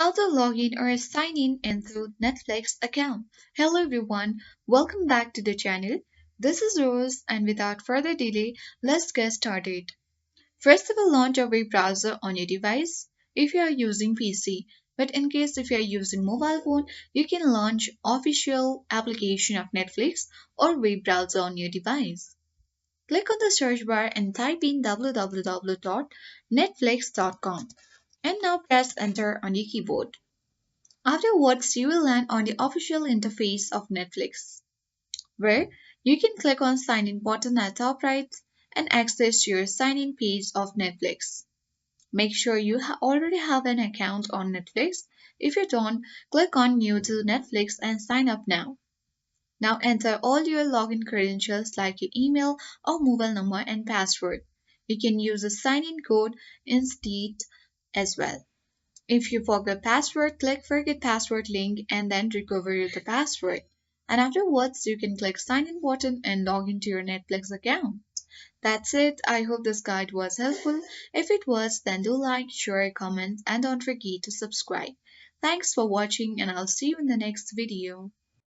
How to log in or sign in into Netflix account. Hello everyone, welcome back to the channel. This is Rose and without further delay, let's get started. First of all, launch a web browser on your device if you are using PC. But in case if you are using mobile phone, you can launch official application of Netflix or web browser on your device. Click on the search bar and type in www.netflix.com and now press enter on your keyboard. Afterwards, you will land on the official interface of Netflix, where you can click on Sign In button at top right and access your sign in page of Netflix. Make sure you already have an account on Netflix. If you don't, click on New to Netflix and sign up now. Now enter all your login credentials like your email or mobile number and password. You can use a sign in code instead as well. If you forget password, click forget password link and then recover the password. And afterwards, you can click sign in button and log into your Netflix account. That's it. I hope this guide was helpful. If it was, then do like, share, comment, and don't forget to subscribe. Thanks for watching, and I'll see you in the next video.